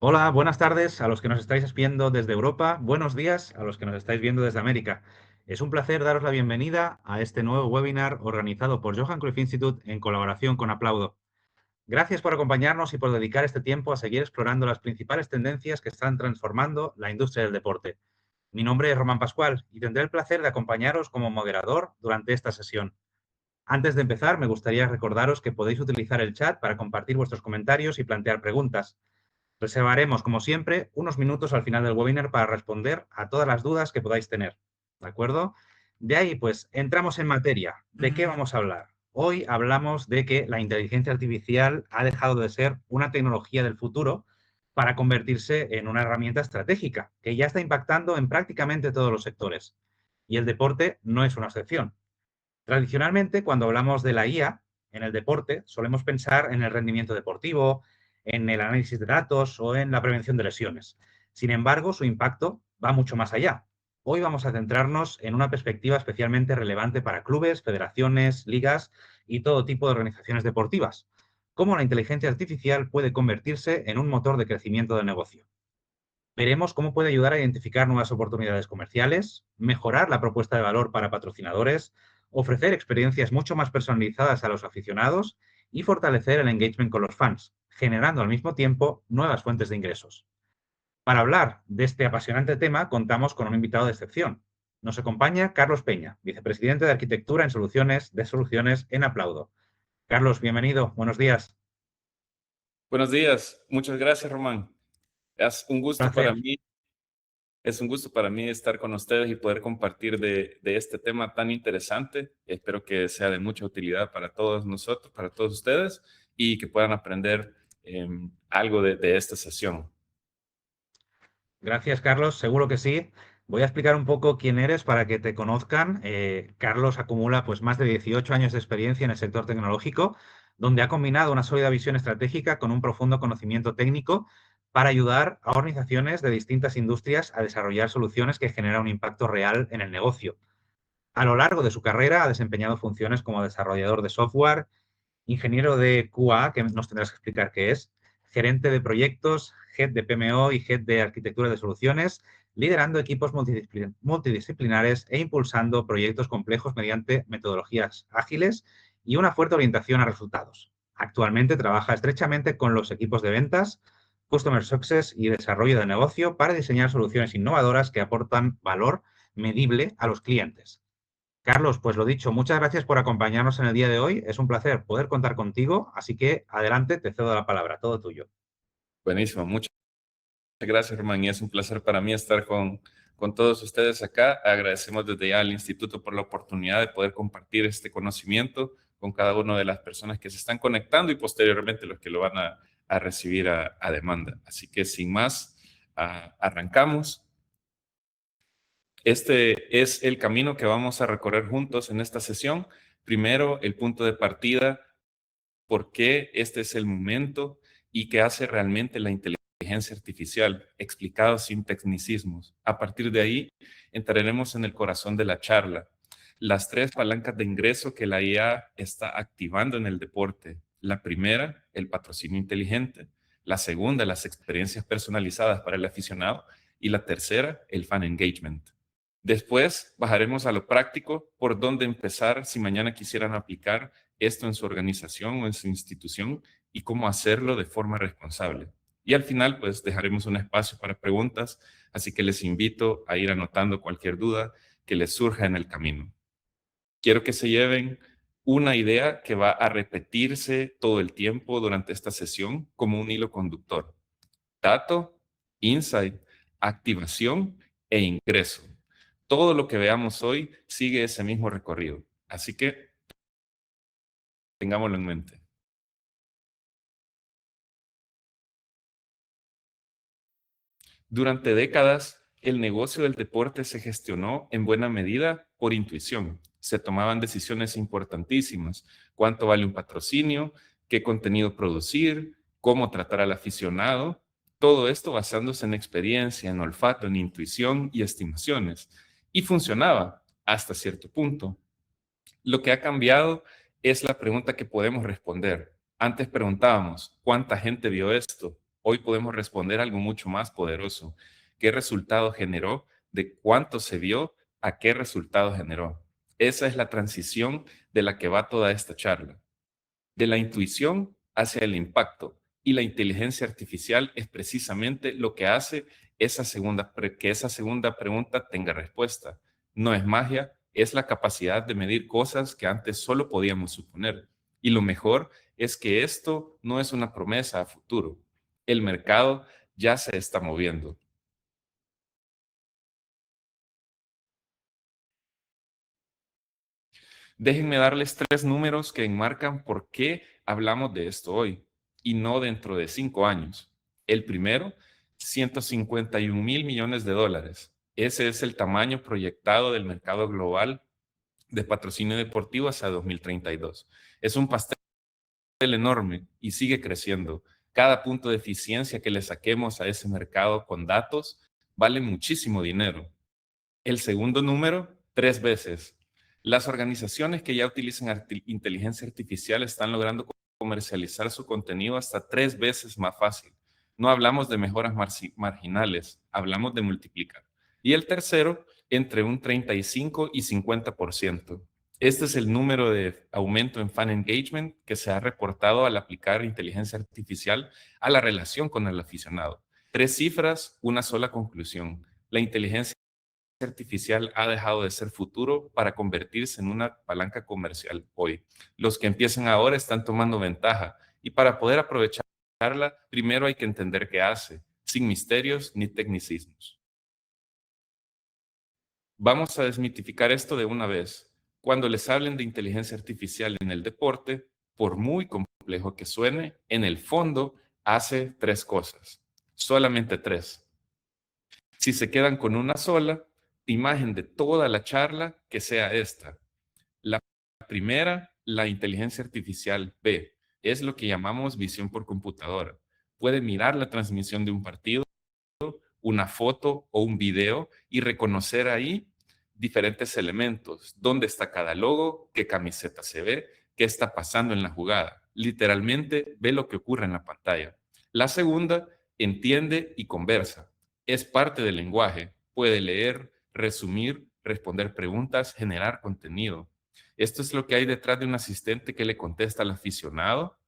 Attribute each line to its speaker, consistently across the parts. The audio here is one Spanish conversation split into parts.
Speaker 1: Hola, buenas tardes a los que nos estáis viendo desde Europa. Buenos días a los que nos estáis viendo desde América. Es un placer daros la bienvenida a este nuevo webinar organizado por Johan Cruyff Institute en colaboración con Aplaudo. Gracias por acompañarnos y por dedicar este tiempo a seguir explorando las principales tendencias que están transformando la industria del deporte. Mi nombre es Román Pascual y tendré el placer de acompañaros como moderador durante esta sesión. Antes de empezar, me gustaría recordaros que podéis utilizar el chat para compartir vuestros comentarios y plantear preguntas. Reservaremos, como siempre, unos minutos al final del webinar para responder a todas las dudas que podáis tener. ¿De acuerdo? De ahí, pues, entramos en materia. ¿De qué vamos a hablar? Hoy hablamos de que la inteligencia artificial ha dejado de ser una tecnología del futuro para convertirse en una herramienta estratégica, que ya está impactando en prácticamente todos los sectores. Y el deporte no es una excepción. Tradicionalmente, cuando hablamos de la IA en el deporte, solemos pensar en el rendimiento deportivo, en el análisis de datos o en la prevención de lesiones. Sin embargo, su impacto va mucho más allá. Hoy vamos a centrarnos en una perspectiva especialmente relevante para clubes, federaciones, ligas y todo tipo de organizaciones deportivas. Cómo la inteligencia artificial puede convertirse en un motor de crecimiento del negocio. Veremos cómo puede ayudar a identificar nuevas oportunidades comerciales, mejorar la propuesta de valor para patrocinadores, ofrecer experiencias mucho más personalizadas a los aficionados y fortalecer el engagement con los fans, generando al mismo tiempo nuevas fuentes de ingresos. Para hablar de este apasionante tema, contamos con un invitado de excepción. Nos acompaña Carlos Peña, vicepresidente de Arquitectura en Soluciones en Aplaudo. Carlos, bienvenido. Buenos días.
Speaker 2: Buenos días, muchas gracias, Román. Es un gusto para
Speaker 1: Placer.
Speaker 2: mí, es un gusto para mí estar con ustedes y poder compartir de este tema tan interesante. Espero que sea de mucha utilidad para todos nosotros, para todos ustedes, y que puedan aprender algo de esta sesión.
Speaker 1: Gracias, Carlos. Seguro que sí. Voy a explicar un poco quién eres para que te conozcan. Carlos acumula pues más de 18 años de experiencia en el sector tecnológico, donde ha combinado una sólida visión estratégica con un profundo conocimiento técnico para ayudar a organizaciones de distintas industrias a desarrollar soluciones que generan un impacto real en el negocio. A lo largo de su carrera ha desempeñado funciones como desarrollador de software, ingeniero de QA, que nos tendrás que explicar qué es, gerente de proyectos, head de PMO y head de arquitectura de soluciones, liderando equipos multidisciplinares e impulsando proyectos complejos mediante metodologías ágiles y una fuerte orientación a resultados. Actualmente trabaja estrechamente con los equipos de ventas, Customer Success y desarrollo de negocio para diseñar soluciones innovadoras que aportan valor medible a los clientes. Carlos, pues lo dicho, muchas gracias por acompañarnos en el día de hoy. Es un placer poder contar contigo, así que adelante, te cedo la palabra, todo tuyo.
Speaker 2: Buenísimo, muchas gracias, Román, y es un placer para mí estar con todos ustedes acá. Agradecemos desde ya al Instituto por la oportunidad de poder compartir este conocimiento con cada una de las personas que se están conectando y posteriormente los que lo van a recibir a demanda. Así que sin más, arrancamos. Este es el camino que vamos a recorrer juntos en esta sesión. Primero, el punto de partida, por qué este es el momento y qué hace realmente la inteligencia artificial, explicado sin tecnicismos. A partir de ahí, entraremos en el corazón de la charla. Las tres palancas de ingreso que la IA está activando en el deporte. La primera, el patrocinio inteligente. La segunda, las experiencias personalizadas para el aficionado. Y la tercera, el fan engagement. Después bajaremos a lo práctico, por dónde empezar si mañana quisieran aplicar esto en su organización o en su institución y cómo hacerlo de forma responsable. Y al final, pues dejaremos un espacio para preguntas, así que les invito a ir anotando cualquier duda que les surja en el camino. Quiero que se lleven una idea que va a repetirse todo el tiempo durante esta sesión como un hilo conductor. Dato, insight, activación e ingreso. Todo lo que veamos hoy sigue ese mismo recorrido. Así que tengámoslo en mente. Durante décadas, el negocio del deporte se gestionó en buena medida por intuición. Se tomaban decisiones importantísimas. ¿Cuánto vale un patrocinio? ¿Qué contenido producir? ¿Cómo tratar al aficionado? Todo esto basándose en experiencia, en olfato, en intuición y estimaciones. Y funcionaba hasta cierto punto. Lo que ha cambiado es la pregunta que podemos responder. Antes preguntábamos, ¿cuánta gente vio esto? Hoy podemos responder algo mucho más poderoso. ¿Qué resultado generó? ¿De cuánto se vio? ¿A qué resultado generó? Esa es la transición de la que va toda esta charla. De la intuición hacia el impacto. Y la inteligencia artificial es precisamente lo que hace que esa segunda pregunta tenga respuesta. No es magia, es la capacidad de medir cosas que antes solo podíamos suponer. Y lo mejor es que esto no es una promesa a futuro. El mercado ya se está moviendo. Déjenme darles tres números que enmarcan por qué hablamos de esto hoy y no dentro de 5 años. El primero, 151.000 millones de dólares. Ese es el tamaño proyectado del mercado global de patrocinio deportivo hacia 2032. Es un pastel enorme y sigue creciendo. Cada punto de eficiencia que le saquemos a ese mercado con datos vale muchísimo dinero. El segundo número, 3 veces. Las organizaciones que ya utilizan inteligencia artificial están logrando comercializar su contenido hasta 3 veces más fácil. No hablamos de mejoras marginales, hablamos de multiplicar. Y el tercero, entre un 35 y 50%. Este es el número de aumento en fan engagement que se ha reportado al aplicar inteligencia artificial a la relación con el aficionado. 3 cifras, una sola conclusión. La inteligencia artificial ha dejado de ser futuro para convertirse en una palanca comercial hoy. Los que empiezan ahora están tomando ventaja y para poder aprovecharla, primero hay que entender qué hace, sin misterios ni tecnicismos. Vamos a desmitificar esto de una vez. Cuando les hablen de inteligencia artificial en el deporte, por muy complejo que suene, en el fondo hace 3 cosas. Solamente 3. Si se quedan con una sola, imagen de toda la charla que sea esta. La primera, la inteligencia artificial ve, es lo que llamamos visión por computadora. Puede mirar la transmisión de un partido, una foto o un video y reconocer ahí diferentes elementos, dónde está cada logo, qué camiseta se ve, qué está pasando en la jugada. Literalmente ve lo que ocurre en la pantalla. La segunda, entiende y conversa. Es parte del lenguaje. Puede leer, resumir, responder preguntas, generar contenido. Esto es lo que hay detrás de un asistente que le contesta al aficionado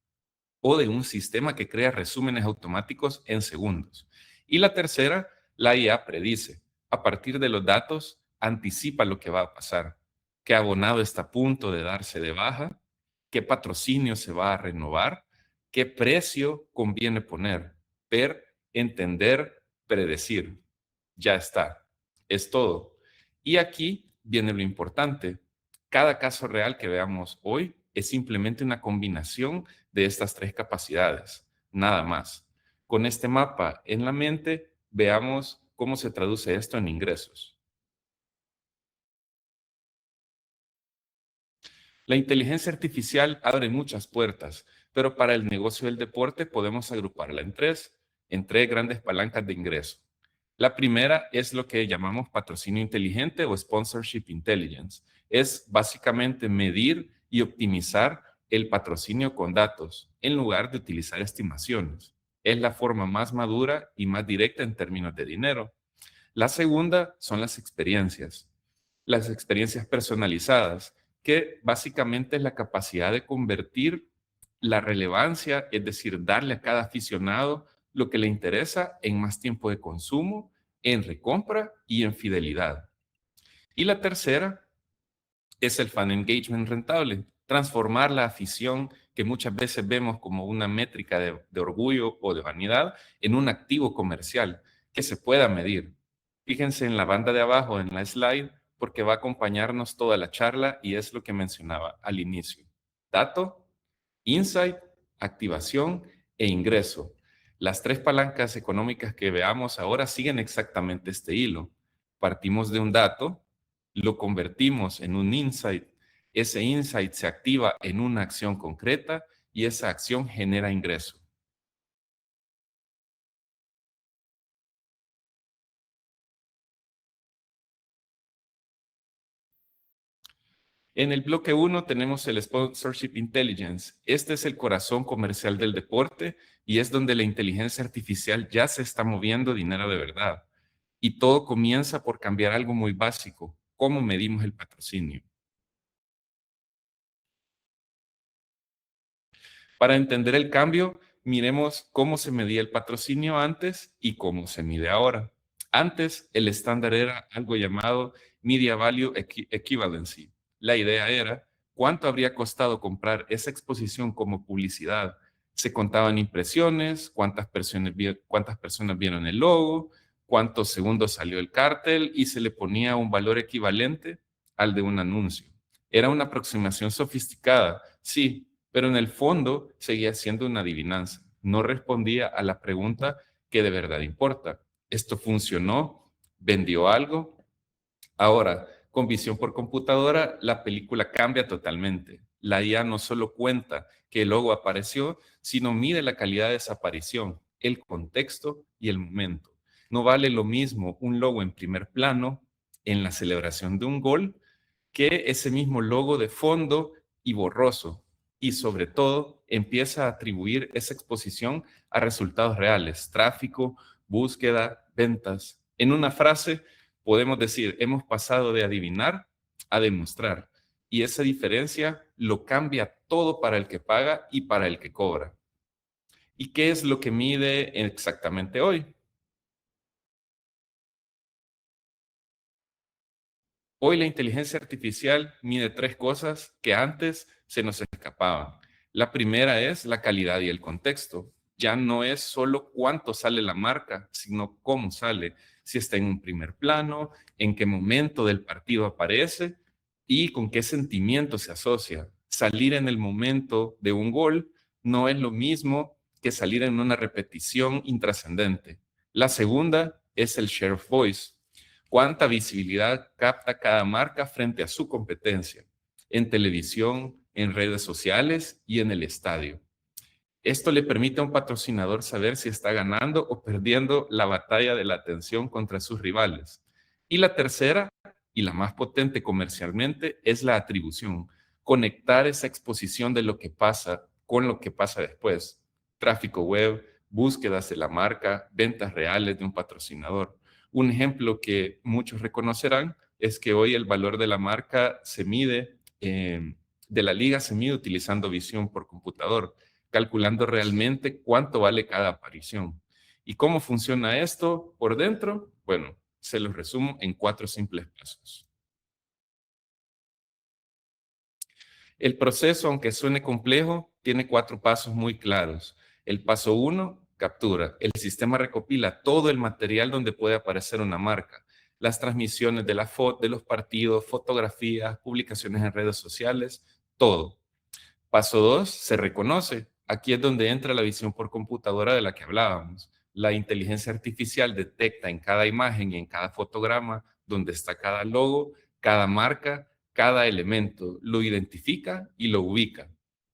Speaker 2: o de un sistema que crea resúmenes automáticos en segundos. Y la tercera, la IA predice. A partir de los datos, anticipa lo que va a pasar. ¿Qué abonado está a punto de darse de baja? ¿Qué patrocinio se va a renovar? ¿Qué precio conviene poner? Ver, entender, predecir. Ya está. Es todo. Y aquí viene lo importante. Cada caso real que veamos hoy es simplemente una combinación de estas tres capacidades, nada más. Con este mapa en la mente, veamos cómo se traduce esto en ingresos. La inteligencia artificial abre muchas puertas, pero para el negocio del deporte podemos agruparla en tres grandes palancas de ingreso. La primera es lo que llamamos patrocinio inteligente o sponsorship intelligence. Es básicamente medir y optimizar el patrocinio con datos en lugar de utilizar estimaciones. Es la forma más madura y más directa en términos de dinero. La segunda son las experiencias personalizadas, que básicamente es la capacidad de convertir la relevancia, es decir, darle a cada aficionado lo que le interesa en más tiempo de consumo, en recompra y en fidelidad. Y la tercera es el fan engagement rentable, transformar la afición que muchas veces vemos como una métrica de orgullo o de vanidad en un activo comercial que se pueda medir. Fíjense en la banda de abajo, en la slide, porque va a acompañarnos toda la charla y es lo que mencionaba al inicio. Dato, insight, activación e ingreso. Las tres palancas económicas que veamos ahora siguen exactamente este hilo. Partimos de un dato, lo convertimos en un insight, ese insight se activa en una acción concreta y esa acción genera ingreso. En el bloque 1 tenemos el Sponsorship Intelligence. Este es el corazón comercial del deporte y es donde la inteligencia artificial ya se está moviendo dinero de verdad. Y todo comienza por cambiar algo muy básico: cómo medimos el patrocinio. Para entender el cambio, miremos cómo se medía el patrocinio antes y cómo se mide ahora. Antes, el estándar era algo llamado Media Value Equivalency. La idea era cuánto habría costado comprar esa exposición como publicidad. Se contaban impresiones, cuántas personas vieron el logo, cuántos segundos salió el cartel y se le ponía un valor equivalente al de un anuncio. Era una aproximación sofisticada, sí, pero en el fondo seguía siendo una adivinanza. No respondía a la pregunta que de verdad importa. Esto funcionó, vendió algo. Ahora, con visión por computadora, la película cambia totalmente. La IA no solo cuenta que el logo apareció, sino mide la calidad de esa aparición, el contexto y el momento. No vale lo mismo un logo en primer plano en la celebración de un gol que ese mismo logo de fondo y borroso. Y sobre todo, empieza a atribuir esa exposición a resultados reales: tráfico, búsqueda, ventas. En una frase, podemos decir, hemos pasado de adivinar a demostrar. Y esa diferencia lo cambia todo para el que paga y para el que cobra. ¿Y qué es lo que mide exactamente hoy? Hoy la inteligencia artificial mide tres cosas que antes se nos escapaban. La primera es la calidad y el contexto. Ya no es solo cuánto sale la marca, sino cómo sale, si está en un primer plano, en qué momento del partido aparece y con qué sentimiento se asocia. Salir en el momento de un gol no es lo mismo que salir en una repetición intrascendente. La segunda es el share of voice. ¿Cuánta visibilidad capta cada marca frente a su competencia en televisión, en redes sociales y en el estadio? Esto le permite a un patrocinador saber si está ganando o perdiendo la batalla de la atención contra sus rivales. Y la tercera, y la más potente comercialmente, es la atribución. Conectar esa exposición de lo que pasa con lo que pasa después. Tráfico web, búsquedas de la marca, ventas reales de un patrocinador. Un ejemplo que muchos reconocerán es que hoy el valor de la marca se mide, de la liga se mide utilizando visión por computador, calculando realmente cuánto vale cada aparición. ¿Y cómo funciona esto por dentro? Bueno, se los resumo en 4 simples pasos. El proceso, aunque suene complejo, tiene 4 pasos muy claros. El paso 1, captura. El sistema recopila todo el material donde puede aparecer una marca: las transmisiones de de los partidos, fotografías, publicaciones en redes sociales, todo. Paso 2, se reconoce. Aquí es donde entra la visión por computadora de la que hablábamos. La inteligencia artificial detecta en cada imagen y en cada fotograma donde está cada logo, cada marca, cada elemento, lo identifica y lo ubica.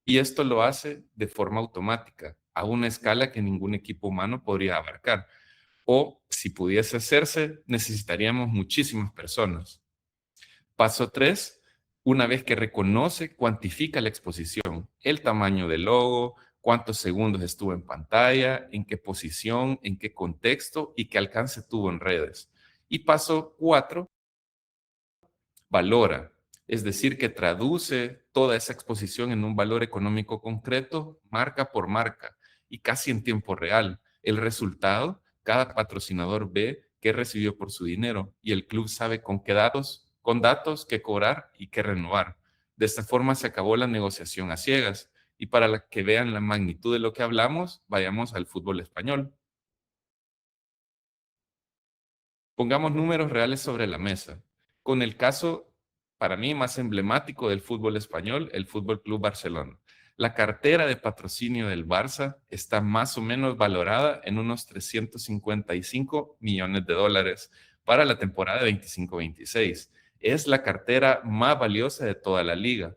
Speaker 2: Y esto lo hace de forma automática, a una escala que ningún equipo humano podría abarcar. O, si pudiese hacerse, necesitaríamos muchísimas personas. Paso 3, una vez que reconoce, cuantifica la exposición: el tamaño del logo, cuántos segundos estuvo en pantalla, en qué posición, en qué contexto y qué alcance tuvo en redes. Y paso 4, valora, es decir, que traduce toda esa exposición en un valor económico concreto, marca por marca y casi en tiempo real. El resultado, cada patrocinador ve qué recibió por su dinero y el club sabe con datos qué cobrar y qué renovar. De esta forma se acabó la negociación a ciegas. Y para que vean la magnitud de lo que hablamos, vayamos al fútbol español. Pongamos números reales sobre la mesa. Con el caso, para mí, más emblemático del fútbol español, el Fútbol Club Barcelona. La cartera de patrocinio del Barça está más o menos valorada en unos 355 millones de dólares para la temporada 25-26. Es la cartera más valiosa de toda la liga.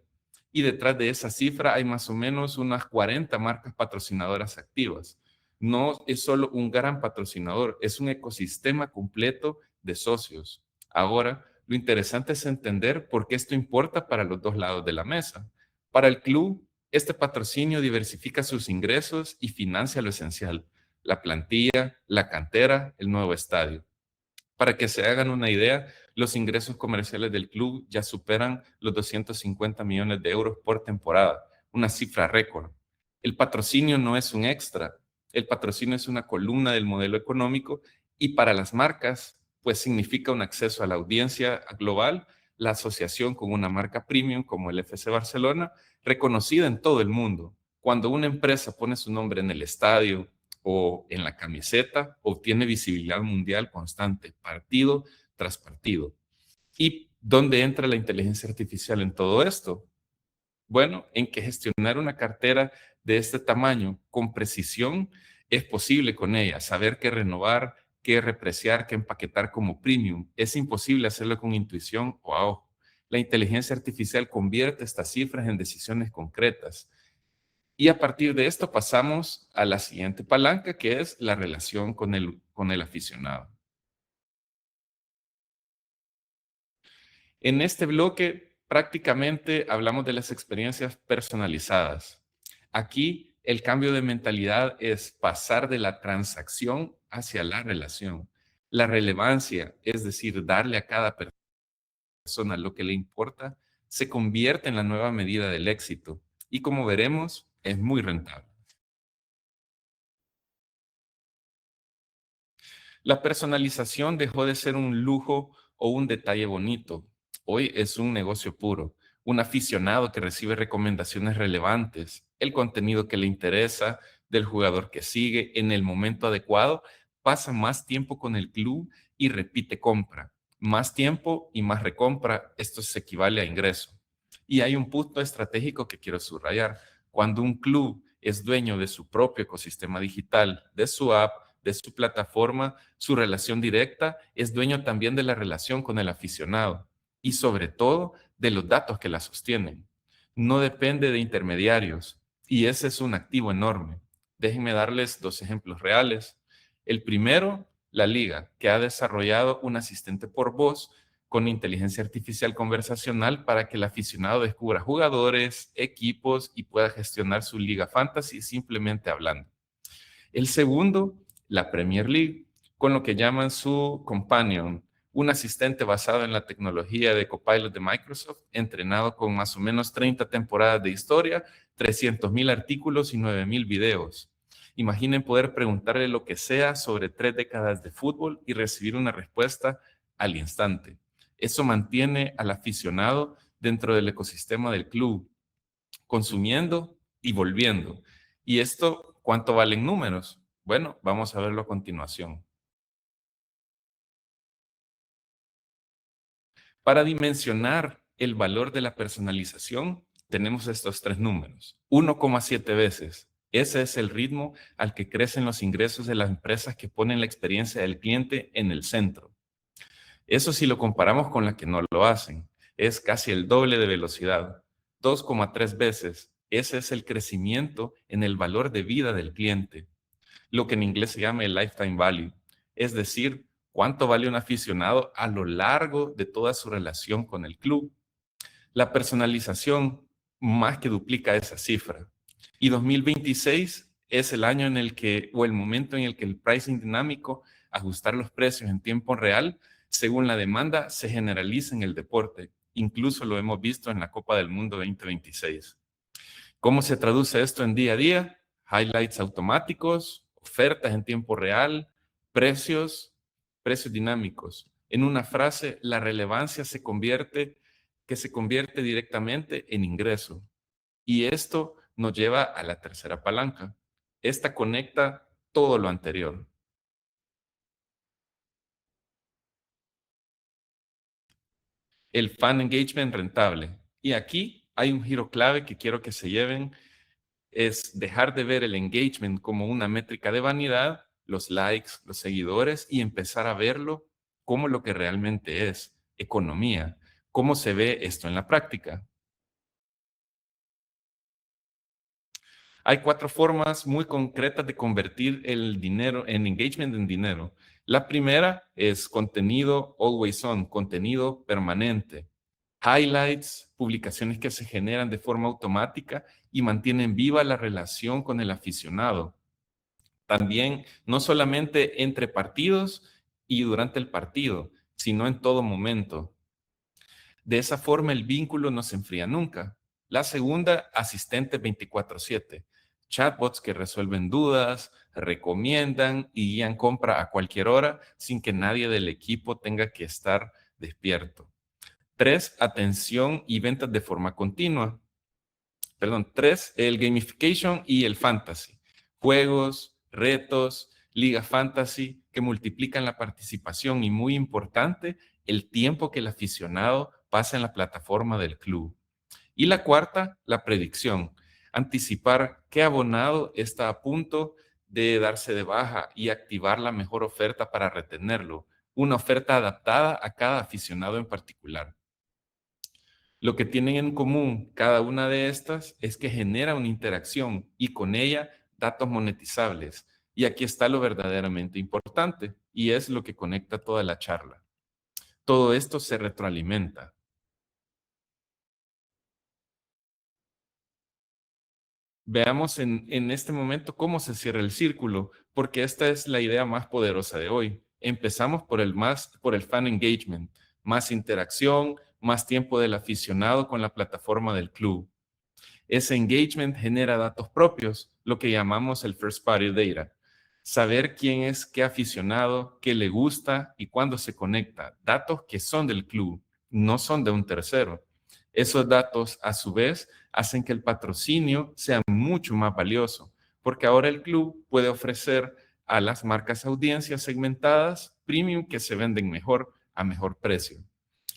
Speaker 2: Y detrás de esa cifra hay más o menos unas 40 marcas patrocinadoras activas. No es solo un gran patrocinador, es un ecosistema completo de socios. Ahora, Lo interesante es entender por qué esto importa para los dos lados de la mesa. Para el club, este patrocinio diversifica sus ingresos y financia lo esencial: la plantilla, la cantera, el nuevo estadio. Para que se hagan una idea, los ingresos comerciales del club ya superan los 250 millones de euros por temporada, una cifra récord. El patrocinio no es un extra, el patrocinio es una columna del modelo económico, y para las marcas, pues significa un acceso a la audiencia global, la asociación con una marca premium como el FC Barcelona, reconocida en todo el mundo. Cuando una empresa pone su nombre en el estadio o en la camiseta, obtiene visibilidad mundial constante, partido tras partido. ¿Y dónde entra la inteligencia artificial en todo esto? Bueno, en que gestionar una cartera de este tamaño con precisión es posible con ella. Saber qué renovar, qué repreciar, qué empaquetar como premium. Es imposible hacerlo con intuición o a ojo. La inteligencia artificial convierte estas cifras en decisiones concretas. Y a partir de esto pasamos a la siguiente palanca, que es la relación con el aficionado. En este bloque prácticamente hablamos de las experiencias personalizadas. Aquí el cambio de mentalidad es pasar de la transacción hacia la relación. La relevancia, es decir, darle a cada persona lo que le importa, se convierte en la nueva medida del éxito y, como veremos, es muy rentable. La personalización dejó de ser un lujo o un detalle bonito. Hoy es un negocio puro, un aficionado que recibe recomendaciones relevantes, el contenido que le interesa, del jugador que sigue en el momento adecuado, pasa más tiempo con el club y repite compra. Más tiempo y más recompra, esto se equivale a ingreso. Y hay un punto estratégico que quiero subrayar. Cuando un club es dueño de su propio ecosistema digital, de su app, de su plataforma, su relación directa, es dueño también de la relación con el aficionado y, sobre todo, de los datos que la sostienen. No depende de intermediarios, y ese es un activo enorme. Déjenme darles dos ejemplos reales. El primero, la liga, que ha desarrollado un asistente por voz con inteligencia artificial conversacional para que el aficionado descubra jugadores, equipos y pueda gestionar su liga fantasy simplemente hablando. El segundo, la Premier League, con lo que llaman su Companion, un asistente basado en la tecnología de Copilot de Microsoft, entrenado con más o menos 30 temporadas de historia, 300,000 artículos y 9,000 videos. Imaginen poder preguntarle lo que sea sobre 3 décadas de fútbol y recibir una respuesta al instante. Eso mantiene al aficionado dentro del ecosistema del club, consumiendo y volviendo. ¿Y esto cuánto valen números? Bueno, vamos a verlo a continuación. Para dimensionar el valor de la personalización, tenemos estos tres números: 1,7 veces. Ese es el ritmo al que crecen los ingresos de las empresas que ponen la experiencia del cliente en el centro. Eso, si lo comparamos con las que no lo hacen, es casi el doble de velocidad. 2,3 veces. Ese es el crecimiento en el valor de vida del cliente, lo que en inglés se llama el lifetime value, es decir, cuánto vale un aficionado a lo largo de toda su relación con el club. La personalización más que duplica esa cifra. Y 2026 es el año en el que, o el momento en el que el pricing dinámico, ajustar los precios en tiempo real, según la demanda, se generaliza en el deporte. Incluso lo hemos visto en la Copa del Mundo 2026. ¿Cómo se traduce esto en día a día? Highlights automáticos, ofertas en tiempo real, precios dinámicos. En una frase, la relevancia se convierte directamente en ingreso. Y esto nos lleva a la tercera palanca. Esta conecta todo lo anterior. El fan engagement rentable. Y aquí hay un giro clave que quiero que se lleven: es dejar de ver el engagement como una métrica de vanidad, los likes, los seguidores, y empezar a verlo como lo que realmente es: economía. ¿Cómo se ve esto en la práctica? Hay 4 formas muy concretas de convertir el dinero en engagement en dinero. La primera es contenido always on, contenido permanente. Highlights, publicaciones que se generan de forma automática y mantienen viva la relación con el aficionado. También, no solamente entre partidos y durante el partido, sino en todo momento. De esa forma, el vínculo no se enfría nunca. La segunda, asistentes 24/7. Chatbots que resuelven dudas, recomiendan y guían compra a cualquier hora sin que nadie del equipo tenga que estar despierto. 3, atención y ventas de forma continua. Perdón, 3, el gamification y el fantasy. Juegos, retos, liga fantasy que multiplican la participación y, muy importante, el tiempo que el aficionado pasa en la plataforma del club. Y la cuarta, la predicción. Anticipar qué abonado está a punto de darse de baja y activar la mejor oferta para retenerlo. Una oferta adaptada a cada aficionado en particular. Lo que tienen en común cada una de estas es que genera una interacción y con ella datos monetizables. Y aquí está lo verdaderamente importante y es lo que conecta toda la charla. Todo esto se retroalimenta. Veamos en este momento cómo se cierra el círculo, porque esta es la idea más poderosa de hoy. Empezamos por el fan engagement, más interacción, más tiempo del aficionado con la plataforma del club. Ese engagement genera datos propios, lo que llamamos el first party data. Saber quién es qué aficionado, qué le gusta y cuándo se conecta. Datos que son del club, no son de un tercero. Esos datos, a su vez, hacen que el patrocinio sea mucho más valioso, porque ahora el club puede ofrecer a las marcas audiencias segmentadas premium que se venden mejor a mejor precio.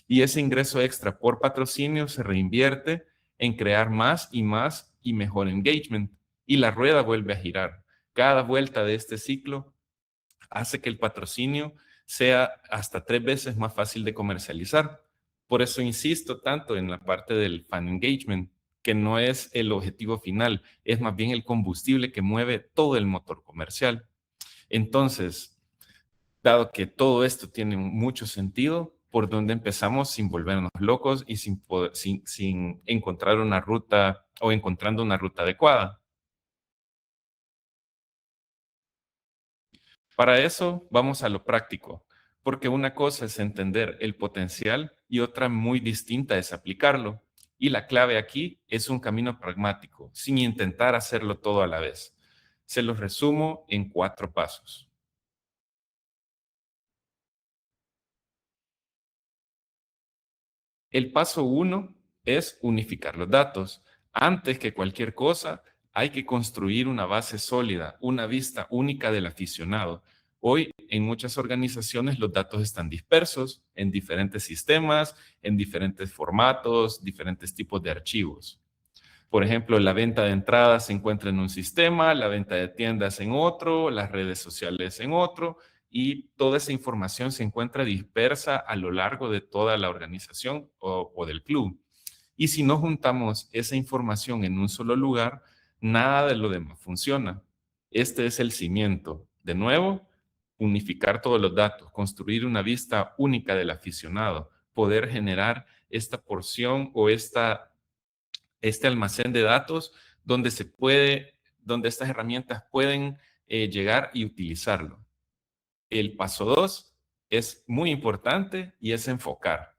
Speaker 2: Y ese ingreso extra por patrocinio se reinvierte en crear más y mejor engagement. Y la rueda vuelve a girar. Cada vuelta de este ciclo hace que el patrocinio sea hasta 3 veces más fácil de comercializar. Por eso insisto tanto en la parte del fan engagement, que no es el objetivo final, es más bien el combustible que mueve todo el motor comercial. Entonces, dado que todo esto tiene mucho sentido, ¿por dónde empezamos sin volvernos locos y sin encontrar una ruta o encontrando una ruta adecuada? Para eso vamos a lo práctico, porque una cosa es entender el potencial y otra muy distinta es aplicarlo. Y la clave aquí es un camino pragmático, sin intentar hacerlo todo a la vez. Se los resumo en 4 pasos. El paso 1 es unificar los datos. Antes que cualquier cosa, hay que construir una base sólida, una vista única del aficionado. Hoy, en muchas organizaciones, los datos están dispersos en diferentes sistemas, en diferentes formatos, diferentes tipos de archivos. Por ejemplo, la venta de entradas se encuentra en un sistema, la venta de tiendas en otro, las redes sociales en otro, y toda esa información se encuentra dispersa a lo largo de toda la organización o del club. Y si no juntamos esa información en un solo lugar, nada de lo demás funciona. Este es el cimiento. De nuevo, unificar todos los datos, construir una vista única del aficionado, poder generar esta porción o este almacén de datos donde estas herramientas pueden llegar y utilizarlo. El paso 2 es muy importante y es enfocar.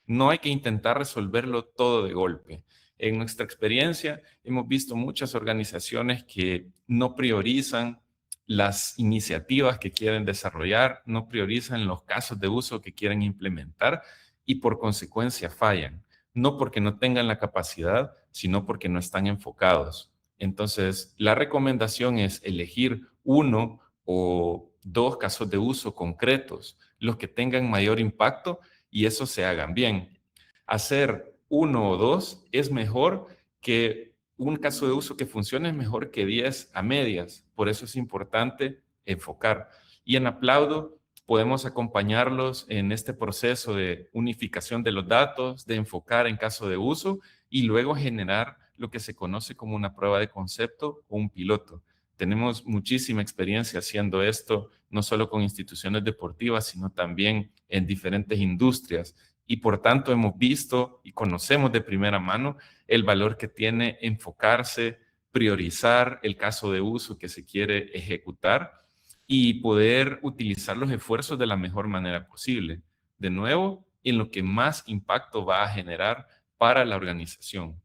Speaker 2: No hay que intentar resolverlo todo de golpe. En nuestra experiencia hemos visto muchas organizaciones que no priorizan las iniciativas que quieren desarrollar, no priorizan los casos de uso que quieren implementar y por consecuencia fallan. No porque no tengan la capacidad, sino porque no están enfocados. Entonces, la recomendación es elegir 1 o 2 casos de uso concretos, los que tengan mayor impacto y eso se hagan bien. Hacer 1 o 2 es mejor que un caso de uso que funcione, es mejor que 10 a medias. Por eso es importante enfocar. Y en Aplaudo podemos acompañarlos en este proceso de unificación de los datos, de enfocar en caso de uso y luego generar lo que se conoce como una prueba de concepto o un piloto. Tenemos muchísima experiencia haciendo esto, no solo con instituciones deportivas, sino también en diferentes industrias. Y por tanto hemos visto y conocemos de primera mano el valor que tiene enfocarse, priorizar el caso de uso que se quiere ejecutar y poder utilizar los esfuerzos de la mejor manera posible. De nuevo, en lo que más impacto va a generar para la organización.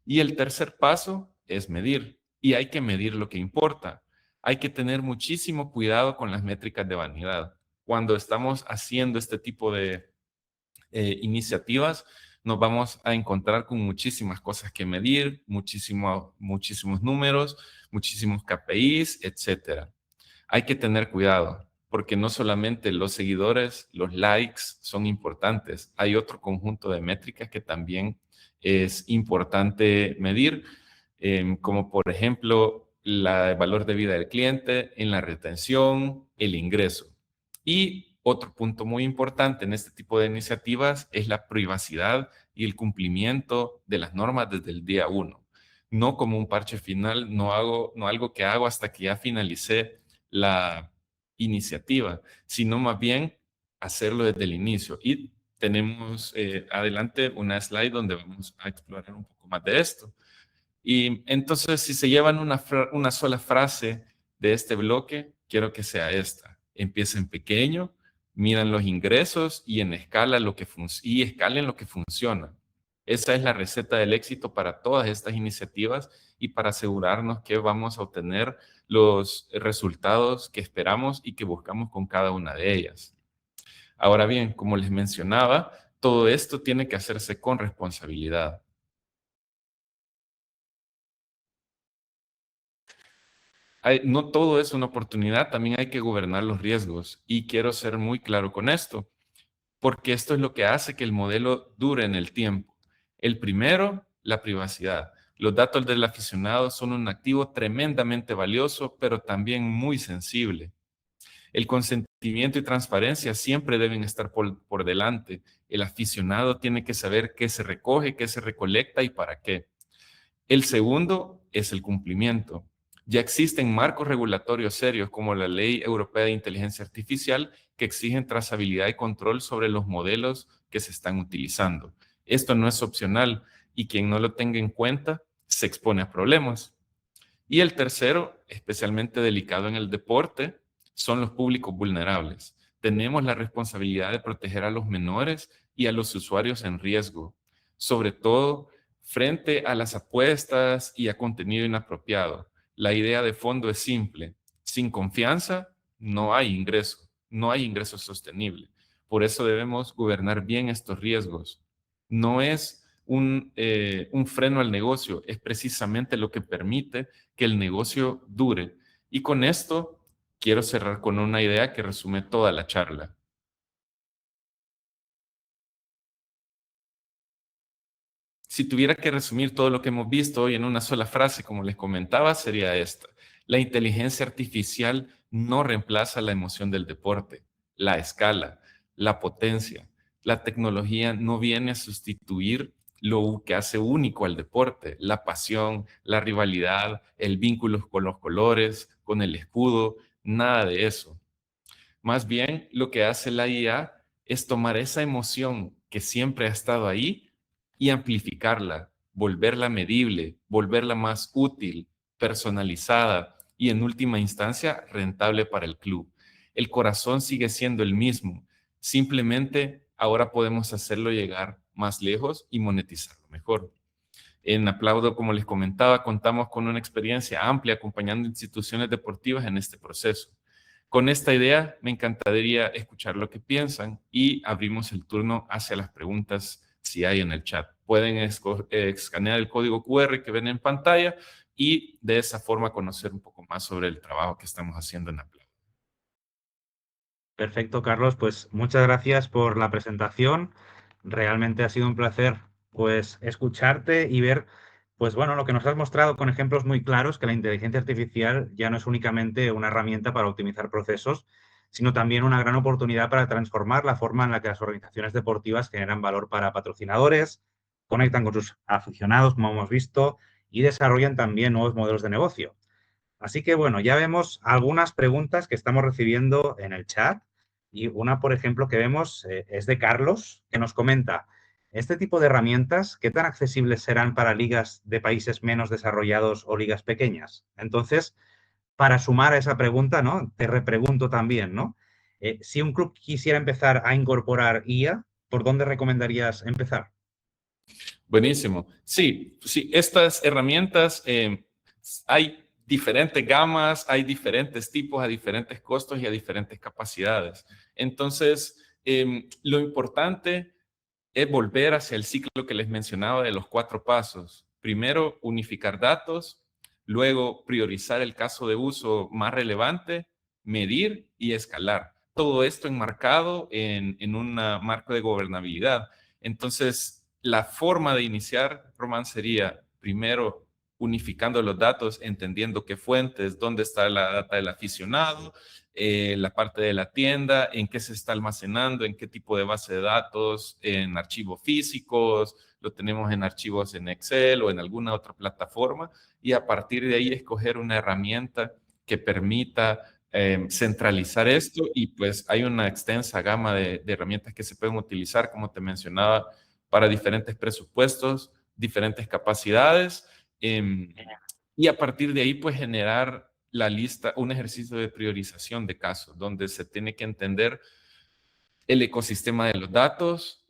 Speaker 2: Y el tercer paso es medir. Y hay que medir lo que importa. Hay que tener muchísimo cuidado con las métricas de vanidad. Cuando estamos haciendo este tipo de iniciativas, nos vamos a encontrar con muchísimas cosas que medir, muchísimos números, muchísimos KPIs, etcétera. Hay que tener cuidado, porque no solamente los seguidores, los likes son importantes, hay otro conjunto de métricas que también es importante medir, como por ejemplo el valor de vida del cliente, en la retención, el ingreso. Y otro punto muy importante en este tipo de iniciativas es la privacidad y el cumplimiento de las normas desde el día uno. No como un parche final, no algo que hago hasta que ya finalicé la iniciativa, sino más bien hacerlo desde el inicio. Y tenemos adelante una slide donde vamos a explorar un poco más de esto. Y entonces, si se llevan una sola frase de este bloque, quiero que sea esta. Empieza en pequeño, midan los ingresos y escalen lo que funciona. Esa es la receta del éxito para todas estas iniciativas y para asegurarnos que vamos a obtener los resultados que esperamos y que buscamos con cada una de ellas. Ahora bien, como les mencionaba, todo esto tiene que hacerse con responsabilidad. No todo es una oportunidad, también hay que gobernar los riesgos. Y quiero ser muy claro con esto, porque esto es lo que hace que el modelo dure en el tiempo. El primero, la privacidad. Los datos del aficionado son un activo tremendamente valioso, pero también muy sensible. El consentimiento y transparencia siempre deben estar por delante. El aficionado tiene que saber qué se recoge, qué se recolecta y para qué. El segundo es el cumplimiento. Ya existen marcos regulatorios serios como la Ley Europea de Inteligencia Artificial que exigen trazabilidad y control sobre los modelos que se están utilizando. Esto no es opcional y quien no lo tenga en cuenta se expone a problemas. Y el tercero, especialmente delicado en el deporte, son los públicos vulnerables. Tenemos la responsabilidad de proteger a los menores y a los usuarios en riesgo, sobre todo frente a las apuestas y a contenido inapropiado. La idea de fondo es simple. Sin confianza no hay ingreso, no hay ingreso sostenible. Por eso debemos gobernar bien estos riesgos. No es un freno al negocio, es precisamente lo que permite que el negocio dure. Y con esto quiero cerrar con una idea que resume toda la charla. Si tuviera que resumir todo lo que hemos visto hoy en una sola frase, como les comentaba, sería esta. La inteligencia artificial no reemplaza la emoción del deporte, la escala, la potencia. La tecnología no viene a sustituir lo que hace único al deporte, la pasión, la rivalidad, el vínculo con los colores, con el escudo, nada de eso. Más bien, lo que hace la IA es tomar esa emoción que siempre ha estado ahí y amplificarla, volverla medible, volverla más útil, personalizada y en última instancia rentable para el club. El corazón sigue siendo el mismo, simplemente ahora podemos hacerlo llegar más lejos y monetizarlo mejor. En Aplaudo, como les comentaba, contamos con una experiencia amplia acompañando instituciones deportivas en este proceso. Con esta idea, me encantaría escuchar lo que piensan y abrimos el turno hacia las preguntas si hay en el chat. Pueden escanear el código QR que ven en pantalla y de esa forma conocer un poco más sobre el trabajo que estamos haciendo en Aplaudo.
Speaker 1: Perfecto, Carlos. Pues muchas gracias por la presentación. Realmente ha sido un placer, pues, escucharte y ver, pues bueno, lo que nos has mostrado con ejemplos muy claros, que la inteligencia artificial ya no es únicamente una herramienta para optimizar procesos, sino también una gran oportunidad para transformar la forma en la que las organizaciones deportivas generan valor para patrocinadores, conectan con sus aficionados, como hemos visto, y desarrollan también nuevos modelos de negocio. Así que bueno, ya vemos algunas preguntas que estamos recibiendo en el chat y una, por ejemplo, que vemos es de Carlos, que nos comenta, ¿este tipo de herramientas qué tan accesibles serán para ligas de países menos desarrollados o ligas pequeñas? Entonces, para sumar a esa pregunta, ¿no? Te repregunto también, ¿no? Si un club quisiera empezar a incorporar IA, ¿por dónde recomendarías empezar?
Speaker 2: Buenísimo. Sí, sí, estas herramientas, hay diferentes gamas, hay diferentes tipos a diferentes costos y a diferentes capacidades. Entonces, lo importante es volver hacia el ciclo que les mencionaba de los 4 pasos. Primero, unificar datos, luego priorizar el caso de uso más relevante, medir y escalar. Todo esto enmarcado en un marco de gobernabilidad. Entonces, la forma de iniciar, Román, sería primero unificando los datos, entendiendo qué fuentes, dónde está la data del aficionado, la parte de la tienda, en qué se está almacenando, en qué tipo de base de datos, en archivos físicos, lo tenemos en archivos en Excel o en alguna otra plataforma, y a partir de ahí escoger una herramienta que permita centralizar esto, y pues hay una extensa gama de herramientas que se pueden utilizar, como te mencionaba, para diferentes presupuestos, diferentes capacidades, y a partir de ahí pues generar la lista, un ejercicio de priorización de casos, donde se tiene que entender el ecosistema de los datos,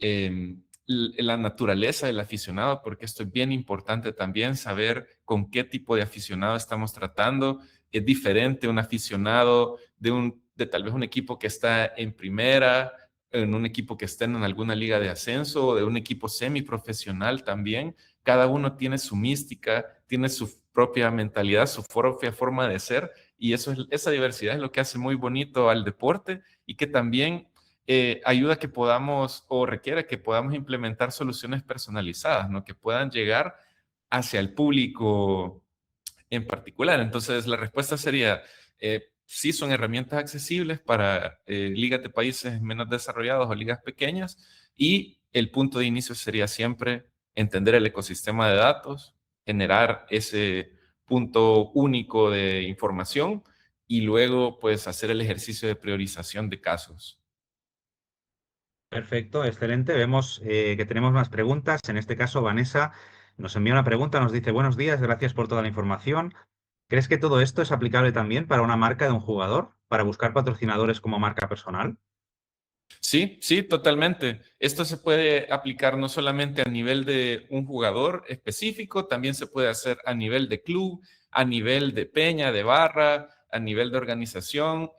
Speaker 2: la naturaleza del aficionado, porque esto es bien importante también, saber con qué tipo de aficionado estamos tratando. Es diferente un aficionado de tal vez un equipo que está en primera, en un equipo que está en alguna liga de ascenso, o de un equipo semiprofesional también. Cada uno tiene su mística, tiene su propia mentalidad, su propia forma de ser, y esa diversidad es lo que hace muy bonito al deporte, y que también ayuda a que podamos, o requiere que podamos implementar soluciones personalizadas, ¿no? Que puedan llegar hacia el público en particular. Entonces, la respuesta sería, sí son herramientas accesibles para ligas de países menos desarrollados o ligas pequeñas, y el punto de inicio sería siempre entender el ecosistema de datos, generar ese punto único de información, y luego pues hacer el ejercicio de priorización de casos.
Speaker 1: Perfecto, excelente. Vemos que tenemos más preguntas. En este caso, Vanessa nos envía una pregunta, nos dice, buenos días, gracias por toda la información. ¿Crees que todo esto es aplicable también para una marca de un jugador, para buscar patrocinadores como marca personal?
Speaker 2: Sí, sí, totalmente. Esto se puede aplicar no solamente a nivel de un jugador específico, también se puede hacer a nivel de club, a nivel de peña, de barra, a nivel de organización,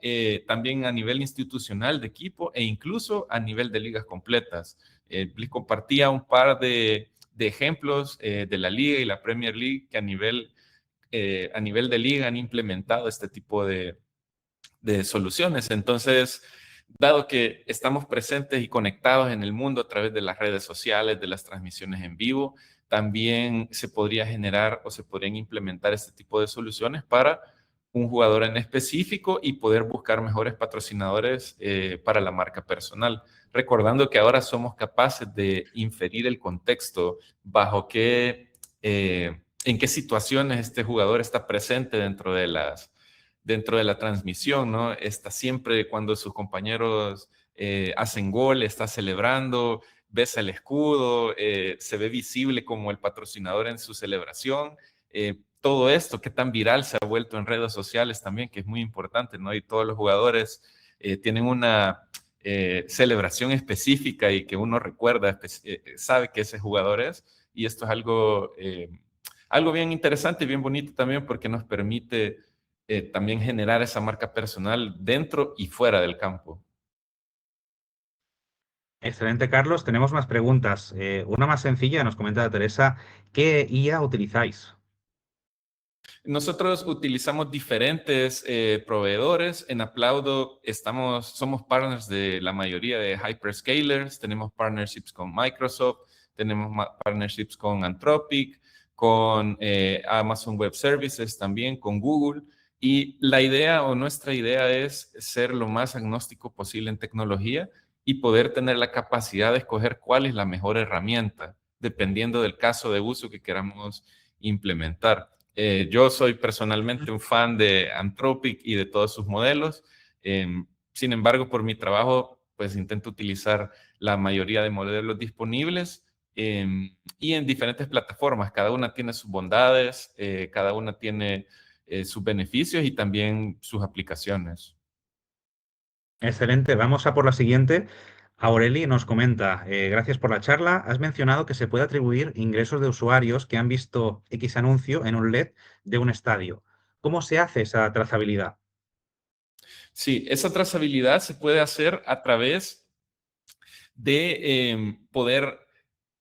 Speaker 2: también a nivel institucional de equipo, e incluso a nivel de ligas completas. Les compartía un par de ejemplos de la liga y la Premier League que a nivel de liga han implementado este tipo de soluciones. Entonces, dado que estamos presentes y conectados en el mundo a través de las redes sociales, de las transmisiones en vivo, también se podría generar o se podrían implementar este tipo de soluciones para un jugador en específico, y poder buscar mejores patrocinadores para la marca personal. Recordando que ahora somos capaces de inferir el contexto bajo en qué situaciones este jugador está presente dentro de la transmisión, ¿no? Está siempre cuando sus compañeros hacen gol, está celebrando, besa el escudo, se ve visible como el patrocinador en su celebración. Todo esto, qué tan viral se ha vuelto en redes sociales también, que es muy importante, ¿no? Y todos los jugadores tienen una celebración específica, y que uno recuerda, sabe que ese jugador es, y esto es algo bien interesante y bien bonito también, porque nos permite también generar esa marca personal dentro y fuera del campo.
Speaker 1: Excelente, Carlos. Tenemos más preguntas. Una más sencilla, nos comenta Teresa, ¿qué IA utilizáis?
Speaker 2: Nosotros utilizamos diferentes proveedores. En Aplaudo somos partners de la mayoría de hyperscalers. Tenemos partnerships con Microsoft, tenemos partnerships con Anthropic, con Amazon Web Services, también con Google. Y la idea, o nuestra idea, es ser lo más agnóstico posible en tecnología, y poder tener la capacidad de escoger cuál es la mejor herramienta dependiendo del caso de uso que queramos implementar. Yo soy personalmente un fan de Anthropic y de todos sus modelos. Sin embargo, por mi trabajo, pues intento utilizar la mayoría de modelos disponibles y en diferentes plataformas. Cada una tiene sus bondades, cada una tiene sus beneficios y también sus aplicaciones.
Speaker 1: Excelente, vamos a por la siguiente. Aureli nos comenta, gracias por la charla. Has mencionado que se puede atribuir ingresos de usuarios que han visto X anuncio en un LED de un estadio. ¿Cómo se hace esa trazabilidad?
Speaker 2: Sí, esa trazabilidad se puede hacer a través de poder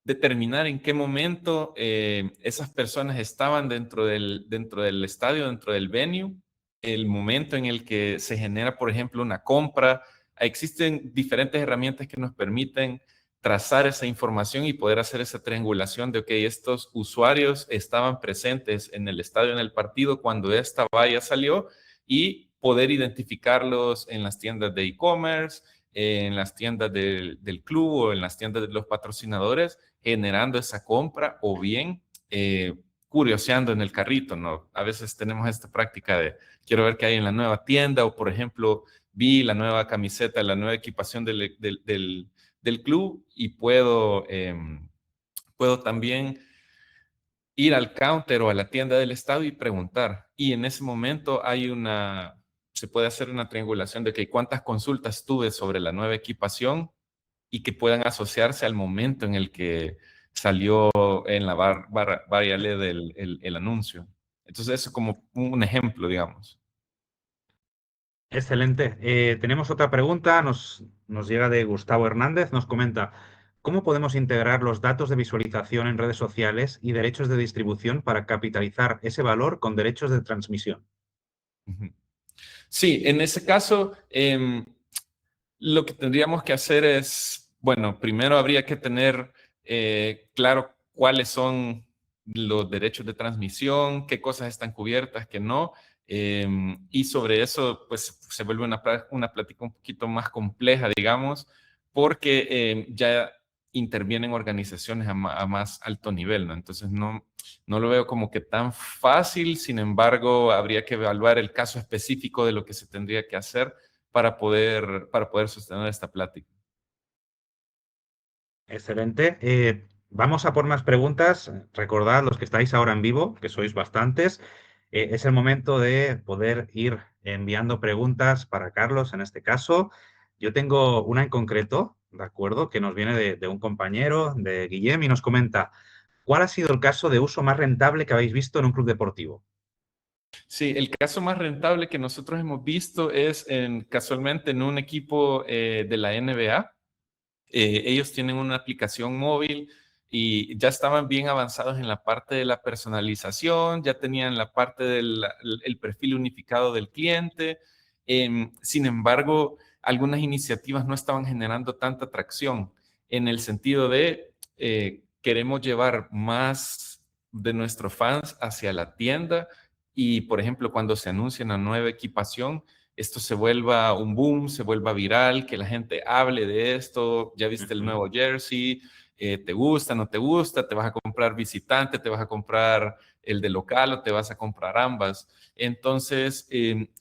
Speaker 2: determinar en qué momento esas personas estaban dentro del estadio, dentro del venue, el momento en el que se genera, por ejemplo, una compra. Existen diferentes herramientas que nos permiten trazar esa información y poder hacer esa triangulación de, ok, estos usuarios estaban presentes en el estadio, en el partido, cuando esta valla salió y poder identificarlos en las tiendas de e-commerce, en las tiendas del club o en las tiendas de los patrocinadores, generando esa compra o bien curioseando en el carrito, ¿no? A veces tenemos esta práctica de quiero ver qué hay en la nueva tienda o, por ejemplo, vi la nueva camiseta, la nueva equipación del club y puedo también ir al counter o a la tienda del estado y preguntar. Y en ese momento se puede hacer una triangulación de que cuántas consultas tuve sobre la nueva equipación y que puedan asociarse al momento en el que salió en la variable el anuncio. Entonces, eso es como un ejemplo, digamos.
Speaker 1: Excelente. Tenemos otra pregunta, nos llega de Gustavo Hernández, nos comenta, ¿cómo podemos integrar los datos de visualización en redes sociales y derechos de distribución para capitalizar ese valor con derechos de transmisión?
Speaker 2: Ujú. Sí, en ese caso, lo que tendríamos que hacer es, bueno, primero habría que tener claro cuáles son los derechos de transmisión, qué cosas están cubiertas, qué no. Y sobre eso, pues se vuelve una plática un poquito más compleja, digamos, porque ya intervienen organizaciones a más alto nivel, ¿no? Entonces no lo veo como que tan fácil, sin embargo, habría que evaluar el caso específico de lo que se tendría que hacer para poder sostener esta plática.
Speaker 1: Excelente. Vamos a por más preguntas. Recordad, los que estáis ahora en vivo, que sois bastantes, es el momento de poder ir enviando preguntas para Carlos en este caso. Yo tengo una en concreto, ¿de acuerdo? Que nos viene de un compañero, de Guillem, y nos comenta, ¿cuál ha sido el caso de uso más rentable que habéis visto en un club deportivo?
Speaker 2: Sí, el caso más rentable que nosotros hemos visto es casualmente en un equipo de la NBA. Ellos tienen una aplicación móvil y ya estaban bien avanzados en la parte de la personalización, ya tenían la parte del el perfil unificado del cliente. Sin embargo, algunas iniciativas no estaban generando tanta atracción en el sentido de queremos llevar más de nuestros fans hacia la tienda y, por ejemplo, cuando se anuncia una nueva equipación, esto se vuelva un boom, se vuelva viral, que la gente hable de esto, ya viste el
Speaker 1: Ujú.
Speaker 2: nuevo jersey, te gusta, no te gusta, te vas a comprar visitante, te vas a comprar el de local o te vas a comprar ambas. Entonces,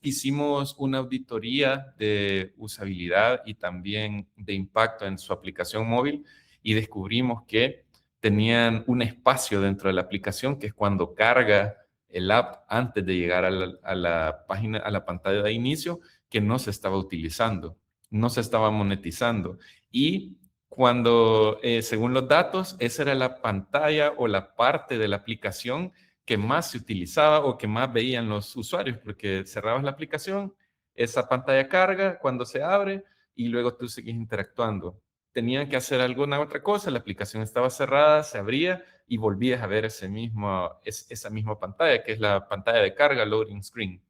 Speaker 2: hicimos una auditoría de usabilidad y también de impacto en su aplicación móvil y descubrimos que tenían un espacio dentro de la aplicación que es cuando carga el app antes de llegar a la página, a la pantalla de inicio, que no se estaba utilizando, no se estaba monetizando. Y cuando, según los datos, esa era la pantalla o la parte de la aplicación que más se utilizaba o que más veían los usuarios, porque cerrabas la aplicación, esa pantalla carga cuando se abre y luego tú sigues interactuando. Tenían que hacer alguna otra cosa, la aplicación estaba cerrada, se abría y volvías a ver esa misma pantalla, que es la pantalla de carga, loading screen.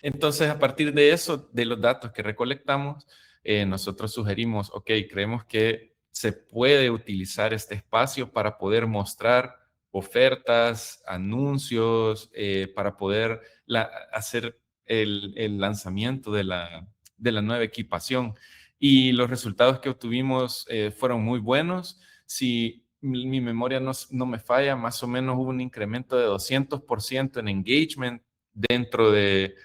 Speaker 2: Entonces, a partir de eso, de los datos que recolectamos, nosotros sugerimos, ok, creemos que se puede utilizar este espacio para poder mostrar ofertas, anuncios, para poder hacer el lanzamiento de la nueva equipación. Y los resultados que obtuvimos fueron muy buenos. Si mi memoria no me falla, más o menos hubo un incremento de 200% en engagement dentro de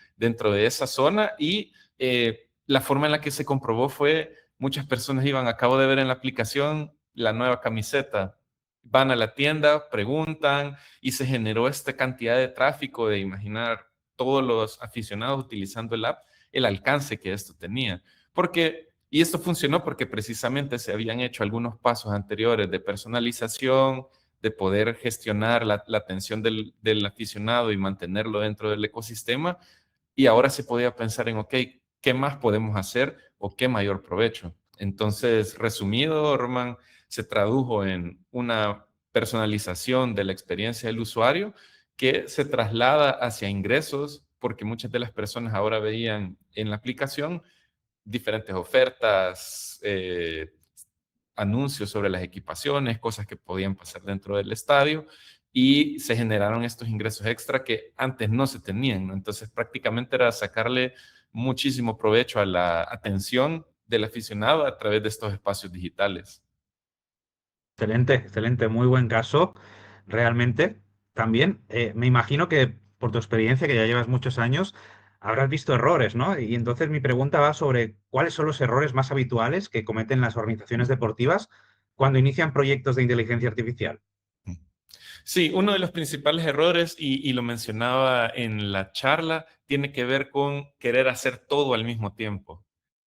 Speaker 2: esa zona y la forma en la que se comprobó fue muchas personas acabo de ver en la aplicación la nueva camiseta, van a la tienda, preguntan y se generó esta cantidad de tráfico de imaginar todos los aficionados utilizando el app, el alcance que esto tenía. Y esto funcionó porque precisamente se habían hecho algunos pasos anteriores de personalización, de poder gestionar la atención del aficionado y mantenerlo dentro del ecosistema. Y ahora se podía pensar en, ok, ¿qué más podemos hacer o qué mayor provecho? Entonces, resumido, Roman, se tradujo en una personalización de la experiencia del usuario que se traslada hacia ingresos, porque muchas de las personas ahora veían en la aplicación diferentes ofertas, anuncios sobre las equipaciones, cosas que podían pasar dentro del estadio y se generaron estos ingresos extra que antes no se tenían, ¿no? Entonces prácticamente era sacarle muchísimo provecho a la atención del aficionado a través de estos espacios digitales.
Speaker 1: Excelente, excelente, muy buen caso, realmente. También me imagino que por tu experiencia, que ya llevas muchos años, habrás visto errores, ¿no? Y entonces mi pregunta va sobre cuáles son los errores más habituales que cometen las organizaciones deportivas cuando inician proyectos de inteligencia artificial.
Speaker 2: Sí, uno de los principales errores, y lo mencionaba en la charla, tiene que ver con querer hacer todo al mismo tiempo.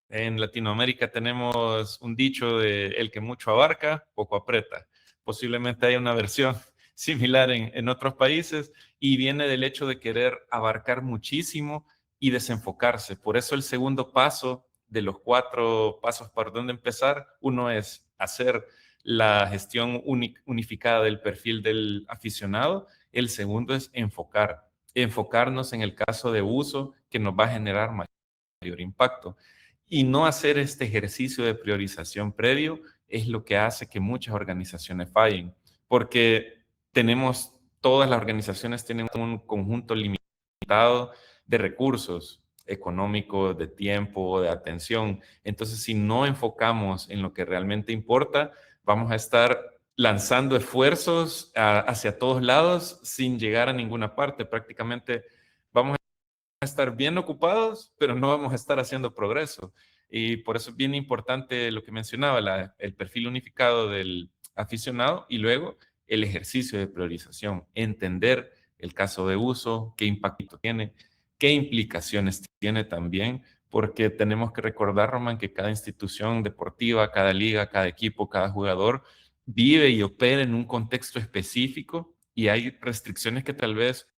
Speaker 2: En Latinoamérica tenemos un dicho de el que mucho abarca, poco aprieta. Posiblemente haya una versión similar en otros países y viene del hecho de querer abarcar muchísimo y desenfocarse. Por eso el segundo paso de los 4 pasos para dónde empezar, uno es hacer la gestión unificada del perfil del aficionado. El segundo es enfocarnos en el caso de uso que nos va a generar mayor impacto. Y no hacer este ejercicio de priorización previo es lo que hace que muchas organizaciones fallen, porque todas las organizaciones tienen un conjunto limitado de recursos económicos, de tiempo, de atención. Entonces, si no enfocamos en lo que realmente importa, vamos a estar lanzando esfuerzos hacia todos lados sin llegar a ninguna parte. Prácticamente vamos a estar bien ocupados, pero no vamos a estar haciendo progreso. Y por eso es bien importante lo que mencionaba, el perfil unificado del aficionado y luego el ejercicio de priorización, entender el caso de uso, qué impacto tiene, qué implicaciones tiene también, porque tenemos que recordar, Roman, que cada institución deportiva, cada liga, cada equipo, cada jugador vive y opera en un contexto específico y hay restricciones que tal vez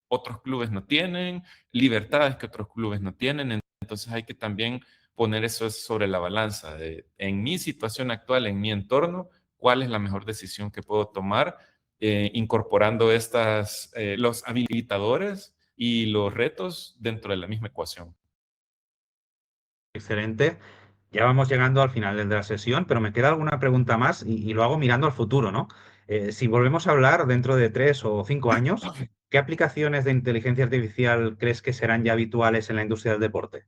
Speaker 2: otros clubes no tienen, libertades que otros clubes no tienen. Entonces hay que también poner eso sobre la balanza en mi situación actual, en mi entorno, cuál es la mejor decisión que puedo tomar, incorporando los habilitadores y los retos dentro de la misma ecuación.
Speaker 1: Excelente. Ya vamos llegando al final de la sesión, pero me queda alguna pregunta más y lo hago mirando al futuro, ¿no? Si volvemos a hablar dentro de 3 o 5 años, ¿qué aplicaciones de inteligencia artificial crees que serán ya habituales en la industria del deporte?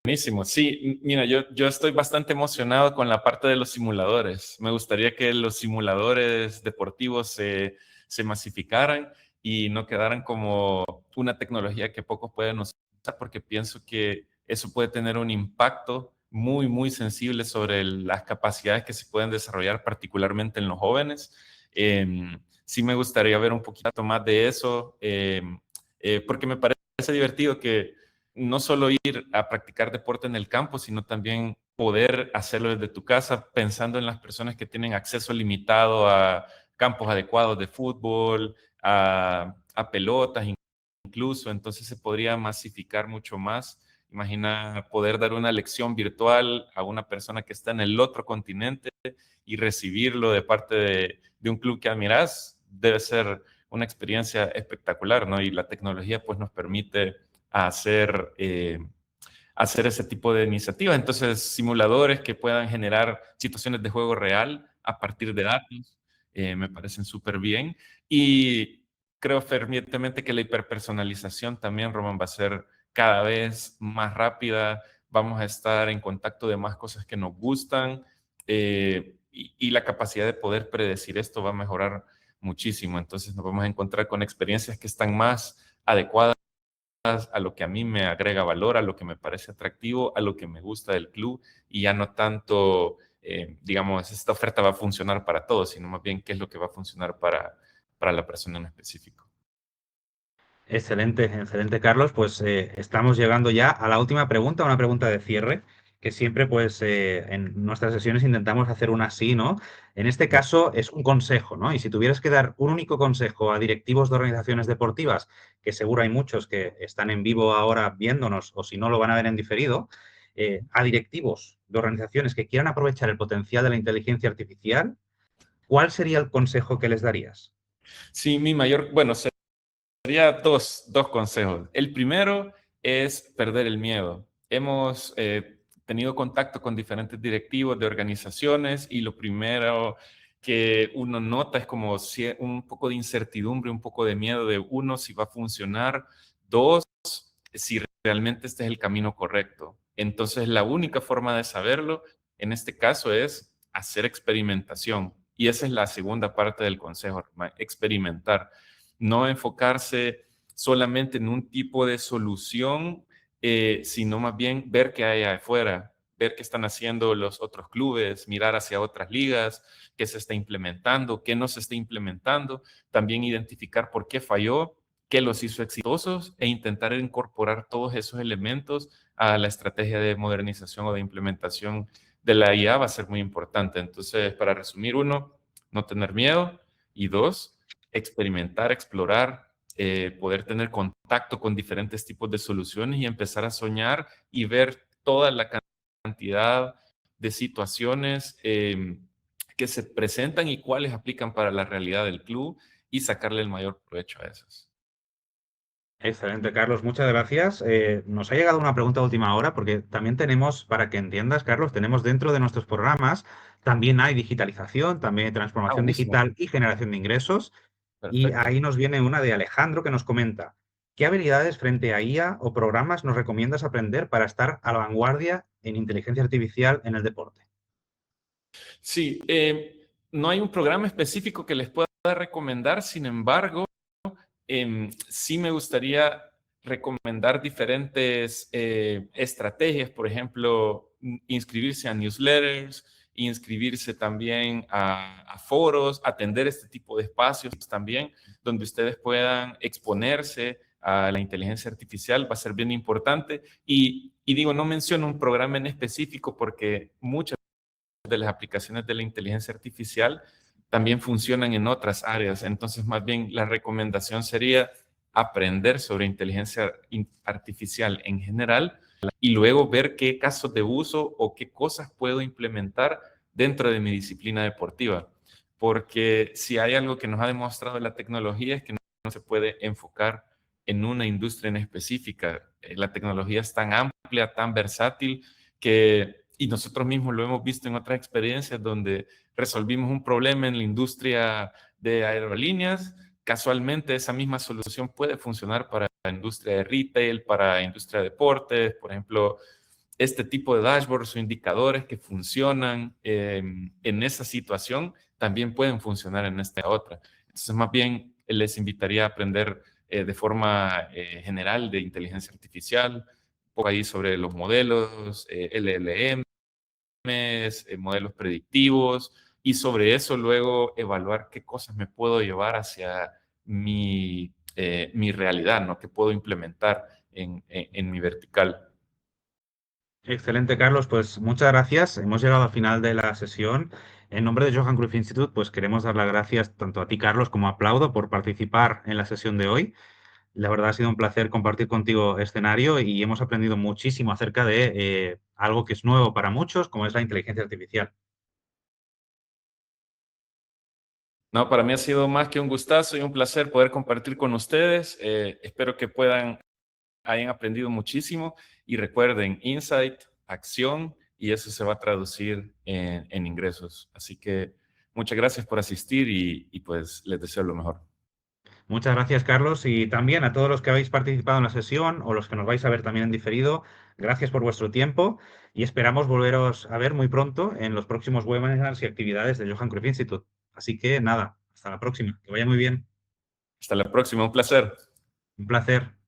Speaker 2: Buenísimo, sí, mira, yo estoy bastante emocionado con la parte de los simuladores. Me gustaría que los simuladores deportivos se masificaran y no quedaran como una tecnología que pocos pueden usar, porque pienso que eso puede tener un impacto muy, muy sensible sobre las capacidades que se pueden desarrollar, particularmente en los jóvenes. Sí me gustaría ver un poquito más de eso, porque me parece divertido que no solo ir a practicar deporte en el campo, sino también poder hacerlo desde tu casa, pensando en las personas que tienen acceso limitado a campos adecuados de fútbol, a pelotas incluso, entonces se podría masificar mucho más. Imagina poder dar una lección virtual a una persona que está en el otro continente y recibirlo de parte de un club que admiras, debe ser una experiencia espectacular, ¿no? Y la tecnología pues nos permite hacer ese tipo de iniciativas. Entonces, simuladores que puedan generar situaciones de juego real a partir de datos, me parecen súper bien. Y creo fervientemente que la hiperpersonalización también, Roman, va a ser cada vez más rápida. Vamos a estar en contacto de más cosas que nos gustan. y la capacidad de poder predecir esto va a mejorar muchísimo. Entonces nos vamos a encontrar con experiencias que están más adecuadas a lo que a mí me agrega valor, a lo que me parece atractivo, a lo que me gusta del club y ya no tanto, digamos, esta oferta va a funcionar para todos, sino más bien qué es lo que va a funcionar para la persona en específico.
Speaker 1: Excelente, excelente, Carlos. Pues estamos llegando ya a la última pregunta, una pregunta de cierre, que siempre pues en nuestras sesiones intentamos hacer una así, ¿no? En este caso es un consejo, ¿no? Y si tuvieras que dar un único consejo a directivos de organizaciones deportivas, que seguro hay muchos que están en vivo ahora viéndonos o si no lo van a ver en diferido, a directivos de organizaciones que quieran aprovechar el potencial de la inteligencia artificial, ¿cuál sería el consejo que les darías?
Speaker 2: Sí, mi mayor, bueno, sería dos consejos. El primero es perder el miedo. Hemos tenido contacto con diferentes directivos de organizaciones y lo primero que uno nota es como un poco de incertidumbre, un poco de miedo de uno, si va a funcionar, dos, si realmente este es el camino correcto. Entonces, la única forma de saberlo en este caso es hacer experimentación. Y esa es la segunda parte del consejo, experimentar, no enfocarse solamente en un tipo de solución, sino más bien ver qué hay afuera, ver qué están haciendo los otros clubes, mirar hacia otras ligas, qué se está implementando, qué no se está implementando, también identificar por qué falló, qué los hizo exitosos e intentar incorporar todos esos elementos a la estrategia de modernización o de implementación de la IA va a ser muy importante. Entonces, para resumir, uno, no tener miedo y dos, experimentar, explorar, poder tener contacto con diferentes tipos de soluciones y empezar a soñar y ver toda la cantidad de situaciones que se presentan y cuáles aplican para la realidad del club y sacarle el mayor provecho a esas.
Speaker 1: Excelente, Carlos, muchas gracias. Nos ha llegado una pregunta de última hora porque también tenemos, para que entiendas, Carlos, tenemos dentro de nuestros programas, también hay digitalización, también hay
Speaker 2: Ah,
Speaker 1: transformación
Speaker 2: buenísimo.
Speaker 1: digital y generación de ingresos. Y
Speaker 2: Perfecto.
Speaker 1: ahí nos viene una de Alejandro que nos comenta, ¿qué habilidades frente a IA o programas nos recomiendas aprender para estar a la vanguardia en inteligencia artificial en el deporte?
Speaker 2: Sí, no hay un programa específico que les pueda recomendar, sin embargo, sí me gustaría recomendar diferentes estrategias, por ejemplo, inscribirse a newsletters, inscribirse también a foros, atender este tipo de espacios también, donde ustedes puedan exponerse a la inteligencia artificial, va a ser bien importante. Y digo, no menciono un programa en específico porque muchas de las aplicaciones de la inteligencia artificial también funcionan en otras áreas. Entonces, más bien, la recomendación sería aprender sobre inteligencia artificial en general y luego ver qué casos de uso o qué cosas puedo implementar dentro de mi disciplina deportiva. Porque si hay algo que nos ha demostrado la tecnología es que no se puede enfocar en una industria en específica. La tecnología es tan amplia, tan versátil, y nosotros mismos lo hemos visto en otras experiencias donde resolvimos un problema en la industria de aerolíneas. Casualmente esa misma solución puede funcionar para la industria de retail, para la industria de deportes, por ejemplo, este tipo de dashboards o indicadores que funcionan en esa situación también pueden funcionar en esta otra. Entonces, más bien les invitaría a aprender de forma general de inteligencia artificial, un poco ahí sobre los modelos, LLM, modelos predictivos, y sobre eso luego evaluar qué cosas me puedo llevar hacia mi realidad, ¿no? Que puedo implementar en mi vertical.
Speaker 1: Excelente, Carlos. Pues muchas gracias. Hemos llegado al final de la sesión. En nombre de Johan Cruyff Institute, pues queremos dar las gracias tanto a ti, Carlos, como a Aplaudo por participar en la sesión de hoy. La verdad ha sido un placer compartir contigo escenario y hemos aprendido muchísimo acerca de algo que es nuevo para muchos, como es la inteligencia artificial.
Speaker 2: No, para mí ha sido más que un gustazo y un placer poder compartir con ustedes. Espero que hayan aprendido muchísimo y recuerden, insight, acción, y eso se va a traducir en ingresos. Así que muchas gracias por asistir y pues les deseo lo mejor.
Speaker 1: Muchas gracias, Carlos, y también a todos los que habéis participado en la sesión o los que nos vais a ver también en diferido. Gracias por vuestro tiempo y esperamos volveros a ver muy pronto en los próximos webinars y actividades del Johan Cruyff Institute. Así que nada, hasta la próxima. Que vaya muy bien.
Speaker 2: Hasta la próxima, un placer.
Speaker 1: Un placer.